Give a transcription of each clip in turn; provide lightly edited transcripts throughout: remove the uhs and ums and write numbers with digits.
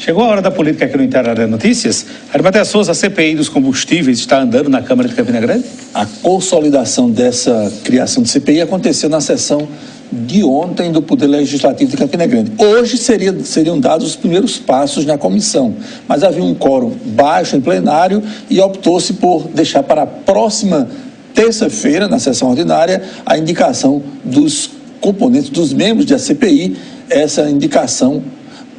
Chegou a hora da política aqui no Itararé Notícias. Arimatea Souza, a CPI dos combustíveis está andando na Câmara de Campina Grande? A consolidação dessa criação de CPI aconteceu na sessão de ontem do Poder Legislativo de Campina Grande. Hoje seriam dados os primeiros passos na comissão, mas havia um quórum baixo em plenário e optou-se por deixar para a próxima terça-feira, na sessão ordinária, a indicação dos componentes, dos membros da CPI. Essa indicação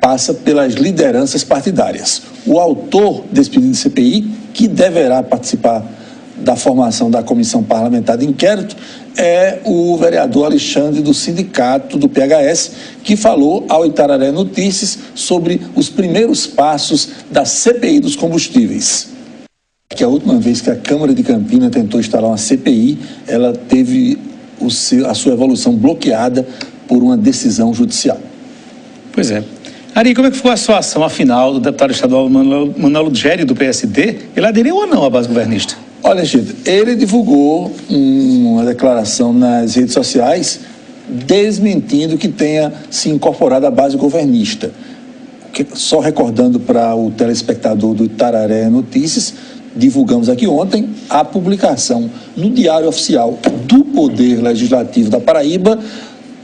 passa pelas lideranças partidárias. O autor desse pedido de CPI, que deverá participar da formação da comissão parlamentar de inquérito, é o vereador Alexandre do sindicato do PHS, que falou ao Itararé Notícias sobre os primeiros passos da CPI dos combustíveis. Que a última vez que a Câmara de Campina tentou instalar uma CPI, ela teve a sua evolução bloqueada por uma decisão judicial. Pois é. Ari, como é que foi a situação, afinal, do deputado estadual Manuel Lugeri, do PSD? Ele aderiu ou não à base governista? Olha, gente, ele divulgou uma declaração nas redes sociais desmentindo que tenha se incorporado à base governista. Só recordando para o telespectador do Itararé Notícias, divulgamos aqui ontem a publicação no Diário Oficial do Poder Legislativo da Paraíba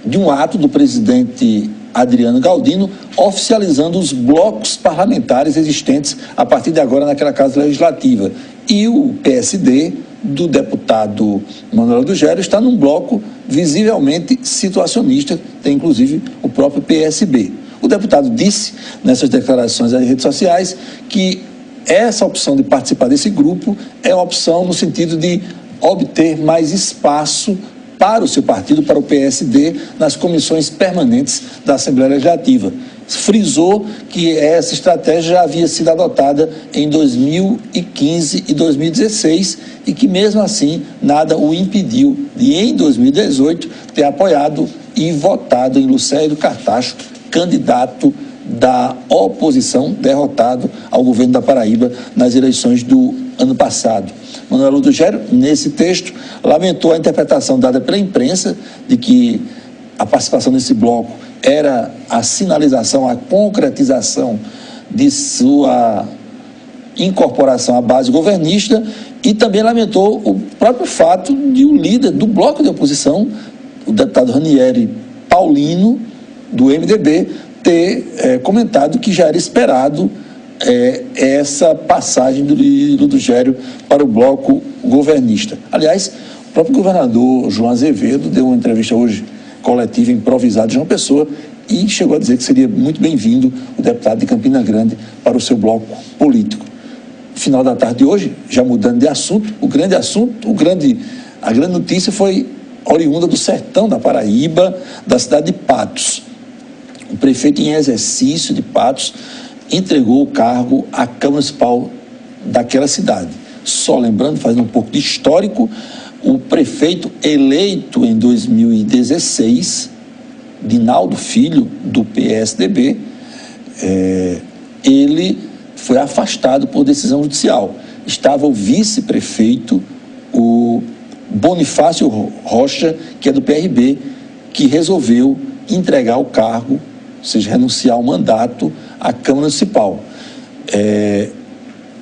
de um ato do presidente Adriano Galdino oficializando os blocos parlamentares existentes a partir de agora naquela Casa Legislativa. E o PSD do deputado Manuel Lugeri está num bloco visivelmente situacionista, tem inclusive o próprio PSB. O deputado disse nessas declarações às redes sociais que essa opção de participar desse grupo é uma opção no sentido de obter mais espaço para o seu partido, para o PSD, nas comissões permanentes da Assembleia Legislativa. Frisou que essa estratégia já havia sido adotada em 2015 e 2016 e que, mesmo assim, nada o impediu de, em 2018, ter apoiado e votado em Lucélio Cartacho, candidato da oposição, derrotado ao governo da Paraíba nas eleições do ano passado. Manuel Lugeri, nesse texto, lamentou a interpretação dada pela imprensa de que a participação nesse bloco era a sinalização, a concretização de sua incorporação à base governista e também lamentou o próprio fato de o líder do bloco de oposição, o deputado Ranieri Paulino, do MDB, ter comentado que já era esperado essa passagem do Lugeri para o bloco governista. Aliás, o próprio governador João Azevedo deu uma entrevista hoje coletiva improvisada de João Pessoa e chegou a dizer que seria muito bem-vindo o deputado de Campina Grande para o seu bloco político. Final da tarde de hoje, já mudando de assunto, a grande notícia foi oriunda do sertão da Paraíba, da cidade de Patos. O prefeito em exercício de Patos entregou o cargo à Câmara Municipal daquela cidade. Só lembrando, fazendo um pouco de histórico, o prefeito eleito em 2016, Dinaldo Filho, do PSDB, ele foi afastado por decisão judicial. Estava o vice-prefeito, o Bonifácio Rocha, que é do PRB, que resolveu entregar o cargo, ou seja, renunciar ao mandato à Câmara Municipal.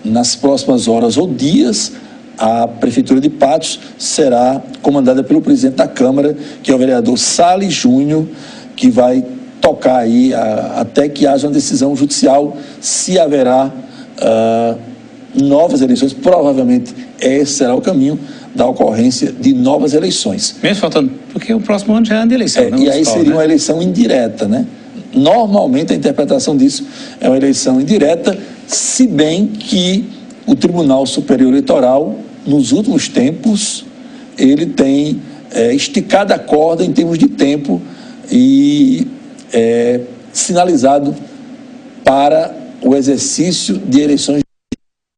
Nas próximas horas ou dias, a Prefeitura de Patos será comandada pelo presidente da Câmara, que é o vereador Salles Júnior, que vai tocar aí até que haja uma decisão judicial, se haverá novas eleições. Provavelmente esse será o caminho da ocorrência de novas eleições. Mesmo faltando, porque o próximo ano já é de eleição. E aí seria uma eleição indireta, né? Normalmente a interpretação disso é uma eleição indireta, se bem que o Tribunal Superior Eleitoral, nos últimos tempos, ele tem esticado a corda em termos de tempo e sinalizado para o exercício de eleições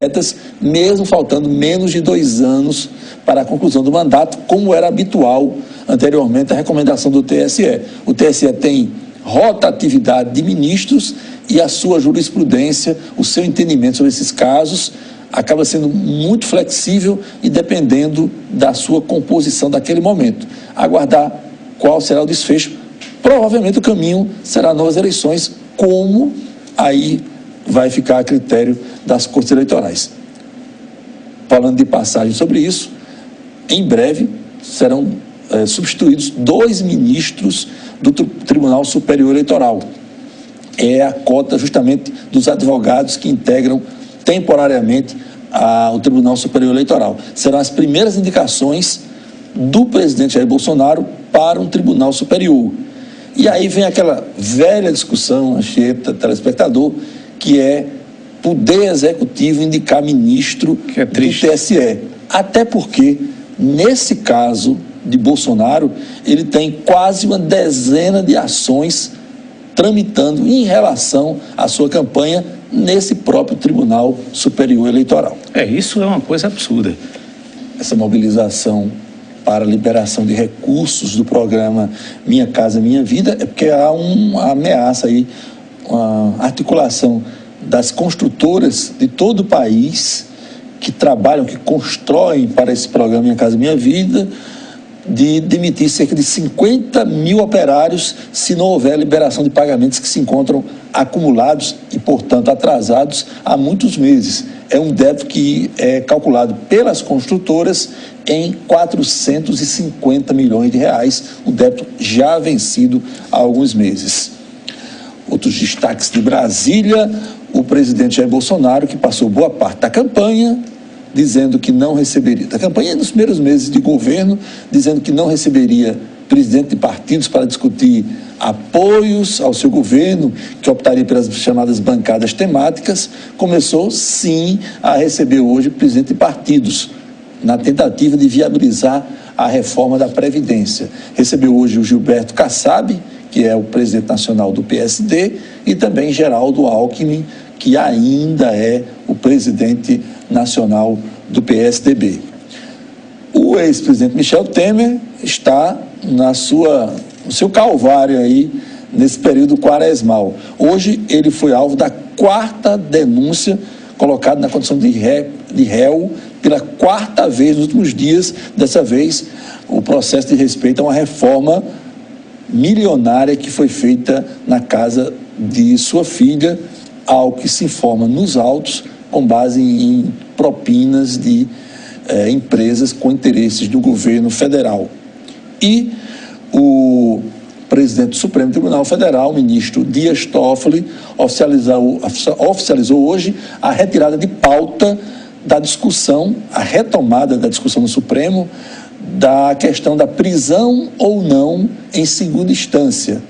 diretas, mesmo faltando menos de 2 anos para a conclusão do mandato, como era habitual anteriormente a recomendação do TSE. O TSE tem rotatividade de ministros e a sua jurisprudência, o seu entendimento sobre esses casos acaba sendo muito flexível e dependendo da sua composição daquele momento. Aguardar qual será o desfecho. Provavelmente o caminho será novas eleições, como aí vai ficar a critério das cortes eleitorais. Falando de passagem sobre isso, em breve serão substituídos 2 ministros do Tribunal Superior Eleitoral. É a cota justamente dos advogados que integram temporariamente o Tribunal Superior Eleitoral. Serão as primeiras indicações do presidente Jair Bolsonaro para um Tribunal Superior. E aí vem aquela velha discussão, Anchieta, telespectador, que é poder executivo indicar ministro do TSE. Até porque, nesse caso de Bolsonaro, ele tem quase uma dezena de ações tramitando em relação à sua campanha nesse próprio Tribunal Superior Eleitoral. Isso é uma coisa absurda. Essa mobilização para a liberação de recursos do programa Minha Casa Minha Vida é porque há uma ameaça aí, uma articulação das construtoras de todo o país que trabalham, que constroem para esse programa Minha Casa Minha Vida, de demitir cerca de 50 mil operários se não houver liberação de pagamentos que se encontram acumulados e, portanto, atrasados há muitos meses. É um débito que é calculado pelas construtoras em 450 milhões de reais, o débito já vencido há alguns meses. Outros destaques de Brasília: o presidente Jair Bolsonaro, que passou boa parte da campanha dizendo que não receberia, da campanha nos primeiros meses de governo, dizendo que não receberia presidente de partidos para discutir apoios ao seu governo, que optaria pelas chamadas bancadas temáticas, começou sim a receber hoje presidente de partidos, na tentativa de viabilizar a reforma da Previdência. Recebeu hoje o Gilberto Kassab, que é o presidente nacional do PSD, e também Geraldo Alckmin, que ainda é o presidente nacional do PSDB. O ex-presidente Michel Temer está no seu calvário aí, nesse período quaresmal. Hoje ele foi alvo da 4ª denúncia, colocado na condição de réu pela 4ª vez nos últimos dias. Dessa vez, o processo de respeito a uma reforma milionária que foi feita na casa de sua filha, ao que se informa nos autos, com base em propinas de empresas com interesses do governo federal. E o presidente do Supremo Tribunal Federal, o ministro Dias Toffoli, oficializou hoje a retirada de pauta da discussão, a retomada da discussão no Supremo, da questão da prisão ou não em segunda instância.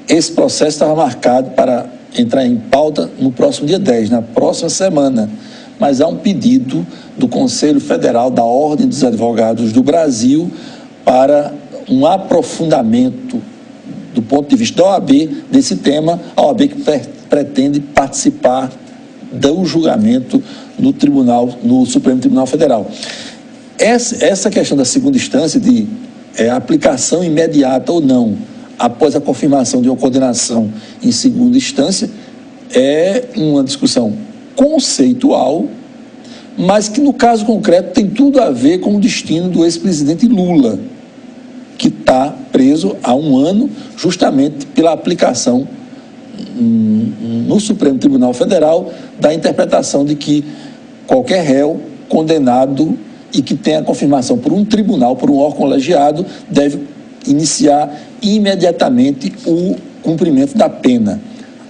Esse processo estava marcado para entrar em pauta no próximo dia 10, na próxima semana, mas há um pedido do Conselho Federal da Ordem dos Advogados do Brasil para um aprofundamento do ponto de vista da OAB desse tema, a OAB que pretende participar do julgamento no Supremo Tribunal Federal. Essa questão da segunda instância, de aplicação imediata ou não, após a confirmação de uma condenação em segunda instância, é uma discussão conceitual, mas que no caso concreto tem tudo a ver com o destino do ex-presidente Lula, que está preso há 1 ano justamente pela aplicação no Supremo Tribunal Federal da interpretação de que qualquer réu condenado e que tenha confirmação por um tribunal, por um órgão colegiado, deve iniciar imediatamente o cumprimento da pena.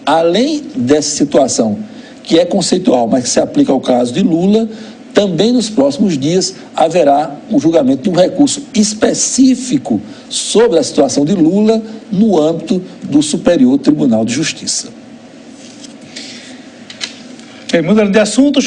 Além dessa situação, que é conceitual, mas que se aplica ao caso de Lula, também nos próximos dias haverá o julgamento de um recurso específico sobre a situação de Lula no âmbito do Superior Tribunal de Justiça. Mudando de assunto,